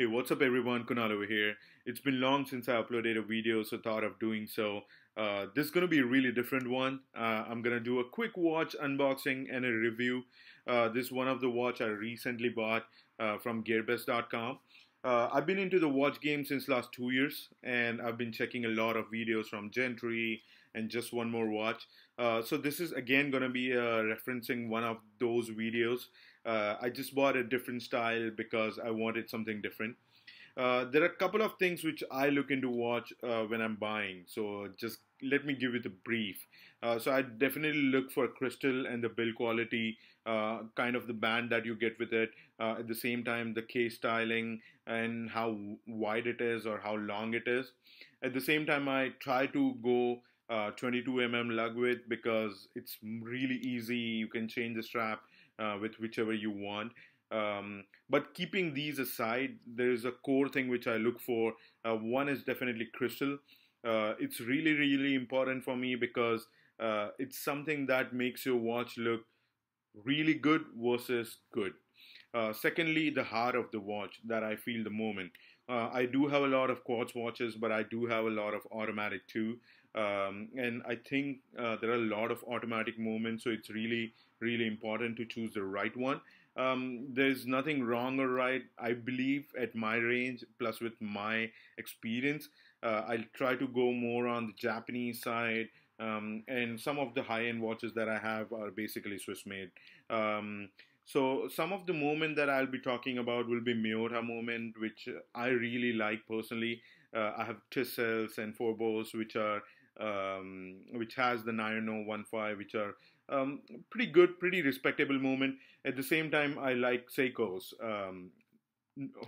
Hey, what's up everyone? Kunal over here. It's been long since I uploaded a video, so thought of doing so. This is going to be a really different one. I'm going to do a quick watch unboxing and a review. This is one of the watch I recently bought from gearbest.com. I've been into the watch game since last 2 years, and I've been checking a lot of videos from Gentry and just one more watch. So this is again going to be referencing one of those videos. I just bought a different style because I wanted something different. There are a couple of things which I look into watch when I'm buying. So just let me give you the brief. So I definitely look for crystal and the build quality, kind of the band that you get with it. At the same time, the case styling and how wide it is or how long it is. At the same time, I try to go 22 lug width because it's really easy. You can change the strap with whichever you want. But keeping these aside, there is a core thing which I look for. One is definitely crystal. It's really, really important for me because it's something that makes your watch look really good versus good. Secondly, the heart of the watch that I feel the moment. I do have a lot of quartz watches, but I do have a lot of automatic too. And I think there are a lot of automatic movements, so it's really, really important to choose the right one. There's nothing wrong or right. I believe at my range, plus with my experience, I'll try to go more on the Japanese side. And some of the high-end watches that I have are basically Swiss made. So some of the movement that I'll be talking about will be Miota movement, which I really like personally. I have Tissels and Forbos, which has the 9015, which are pretty good, pretty respectable movement. At the same time, I like Seikos.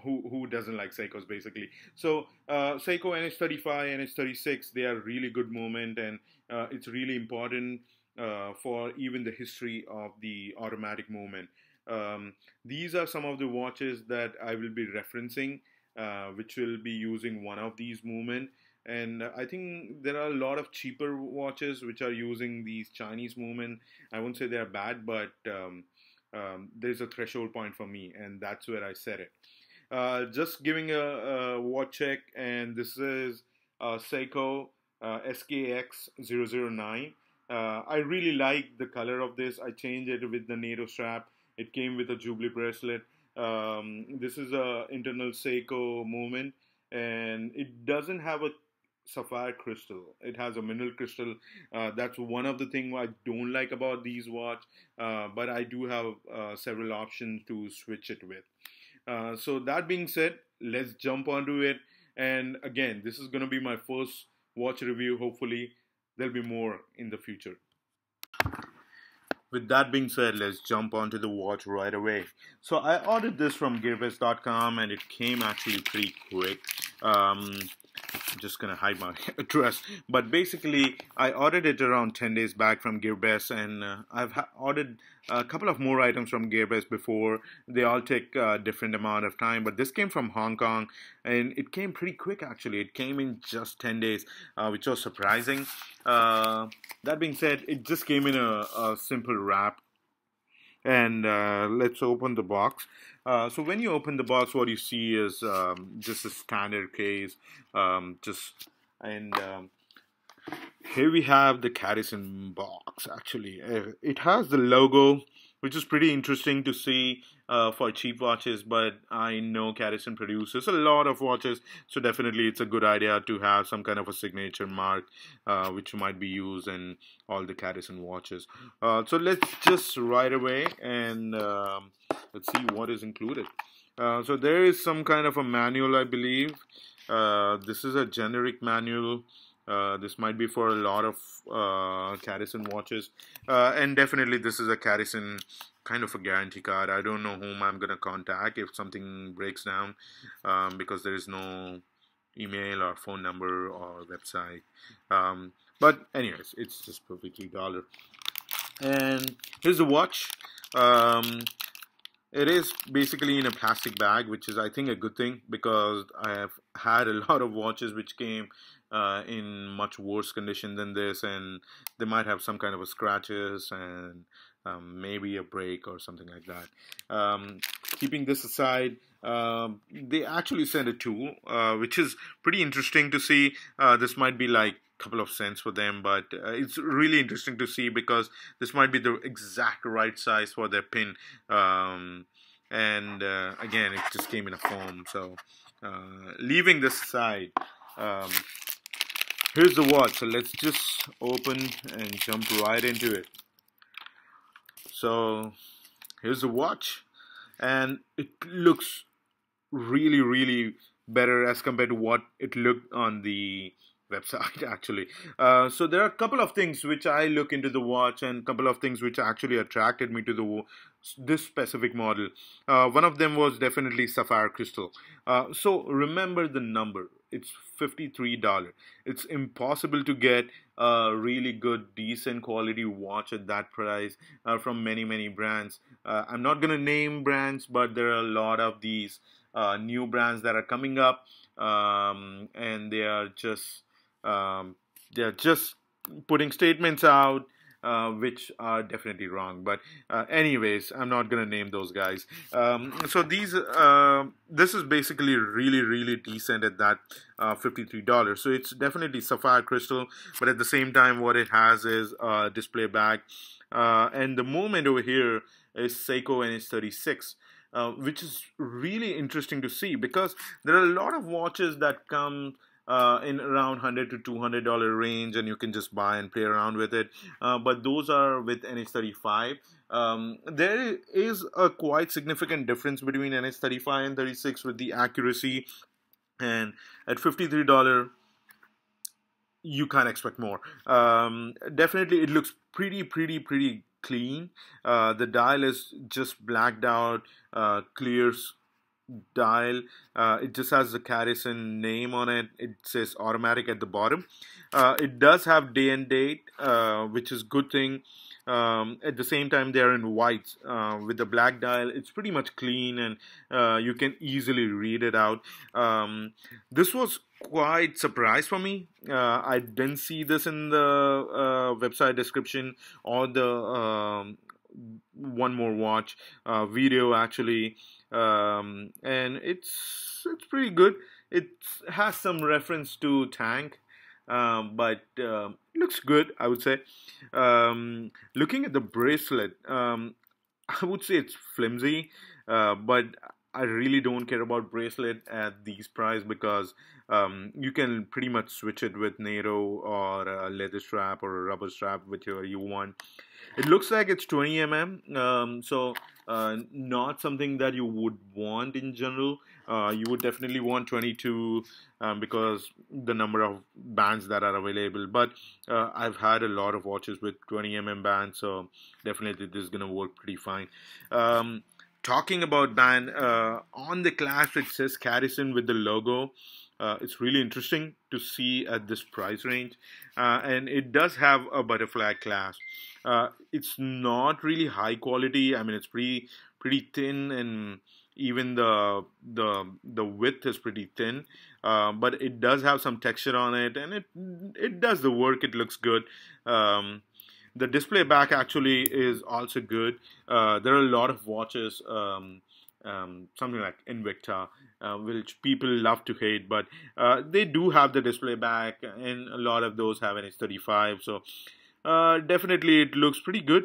Who doesn't like Seikos basically? So Seiko NH35, NH36, they are really good movement, and it's really important for even the history of the automatic movement. These are some of the watches that I will be referencing, which will be using one of these movement. And I think there are a lot of cheaper watches which are using these Chinese movement. I won't say they're bad, but there's a threshold point for me, and that's where I set it. Just giving a watch check, and this is Seiko SKX009. I really like the color of this. I changed it with the NATO strap. It came with a Jubilee bracelet. This is a internal Seiko movement, and it doesn't have a sapphire crystal. It has a mineral crystal. That's one of the things I don't like about these watch, but I do have several options to switch it with. So that being said, let's jump onto it. And again, this is going to be my first watch review. Hopefully there'll be more in the future. With that being said, let's jump onto the watch right away. So I ordered this from gearbest.com, and it came actually pretty quick. I'm just gonna hide my address, but basically I ordered it around 10 days back from Gearbest, and I've ordered a couple of more items from Gearbest before. They all take a different amount of time, but this came from Hong Kong, and it came pretty quick actually. It came in just 10 days, which was surprising. That being said, it just came in a simple wrap. And let's open the box. So when you open the box, what you see is just a standard case. Here we have the Cadisen box. Actually, it has the logo, which is pretty interesting to see for cheap watches. But I know Cadisen produces a lot of watches, so definitely it's a good idea to have some kind of a signature mark, which might be used in all the Cadisen watches. So let's just right away and let's see what is included. So there is some kind of a manual, I believe. This is a generic manual. This might be for a lot of Cadisen watches, and definitely this is a Cadisen kind of a guarantee card. I don't know whom I'm gonna contact if something breaks down, because there is no email or phone number or website. But anyways, it's just perfectly dollar. And here's the watch. It is basically in a plastic bag, which is, I think, a good thing, because I have had a lot of watches which came in much worse condition than this, and they might have some kind of a scratches and maybe a break or something like that. Keeping this aside, they actually sent a tool, which is pretty interesting to see. This might be like a couple of cents for them, but it's really interesting to see because this might be the exact right size for their pin. And again, it just came in a foam. So leaving this aside, um, here's the watch. So let's just open and jump right into it. So here's the watch, and it looks really better as compared to what it looked on the website actually. So there are a couple of things which I look into the watch, and a couple of things which actually attracted me to this specific model. One of them was definitely sapphire crystal. So remember the number, it's $53. It's impossible to get a really good decent quality watch at that price from many brands. I'm not gonna name brands, but there are a lot of these new brands that are coming up, and they are just putting statements out which are definitely wrong. But anyways, I'm not gonna name those guys. So this is basically really decent at that $53. So it's definitely sapphire crystal, but at the same time, what it has is a display back, and the movement over here is Seiko NH36. Which is really interesting to see because there are a lot of watches that come in around $100 to $200 range, and you can just buy and play around with it. But those are with NH35. There is a quite significant difference between NH35 and 36 with the accuracy, and at $53, you can't expect more. Definitely, it looks pretty clean. The dial is just blacked out, clear dial. It just has the Cadisen name on it. It says automatic at the bottom. It does have day and date, which is good thing. At the same time, they are in white with the black dial. It's pretty much clean, and you can easily read it out. This was quite surprise for me. I didn't see this in the website description or the one more watch video actually, and it's pretty good. It has some reference to tank, but looks good, I would say. Looking at the bracelet, I would say it's flimsy, but I really don't care about bracelet at these price because you can pretty much switch it with NATO or a leather strap or a rubber strap, whichever you want. It looks like it's 20 mm, so not something that you would want in general. You would definitely want 22 because the number of bands that are available. But I've had a lot of watches with 20 mm bands, so definitely this is gonna work pretty fine. Talking about band, on the clasp it says Cadisen with the logo. It's really interesting to see at this price range, and it does have a butterfly clasp. It's not really high quality. I mean, it's pretty thin, and even the width is pretty thin. But it does have some texture on it, and it does the work. It looks good. The display back actually is also good. There are a lot of watches, something like Invicta, which people love to hate, but they do have the display back, and a lot of those have NH35. So definitely it looks pretty good.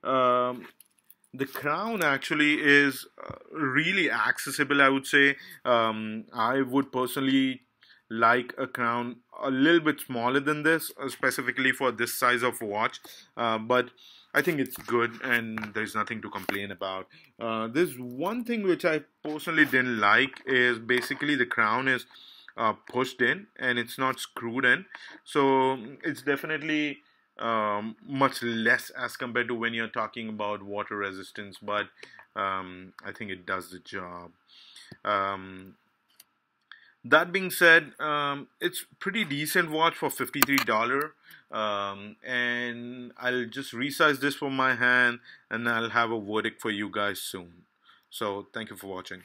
The crown actually is really accessible, I would say. I would personally like a crown a little bit smaller than this, specifically for this size of watch, but I think it's good and there's nothing to complain about. There's one thing which I personally didn't like is basically the crown is pushed in and it's not screwed in, so it's definitely much less as compared to when you're talking about water resistance, but I think it does the job. That being said, it's pretty decent watch for $53, and I'll just resize this for my hand and I'll have a verdict for you guys soon. So thank you for watching.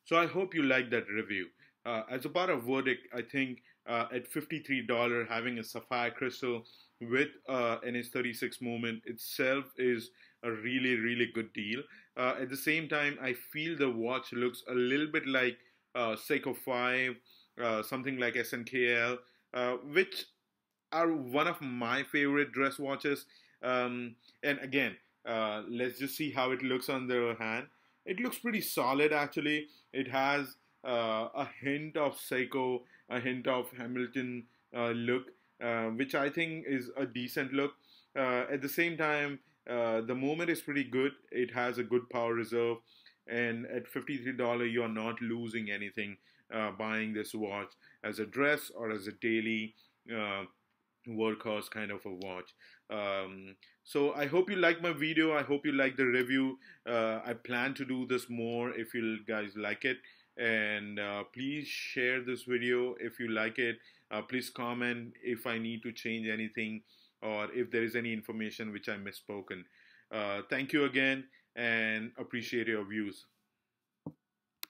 So I hope you liked that review. As a part of verdict, I think at $53 having a sapphire crystal with NH36 movement itself is a really good deal. At the same time, I feel the watch looks a little bit like Seiko 5, something like SNKL, which are one of my favorite dress watches. And again, let's just see how it looks on the hand. It looks pretty solid actually. It has a hint of Seiko, a hint of Hamilton look, which I think is a decent look. At the same time, the movement is pretty good. It has a good power reserve, and at $53, you are not losing anything buying this watch as a dress or as a daily workhorse kind of a watch. So I hope you like my video. I hope you like the review. I plan to do this more if you guys like it. And please share this video if you like it. Please comment if I need to change anything or if there is any information which I misspoken. Thank you again and appreciate your views.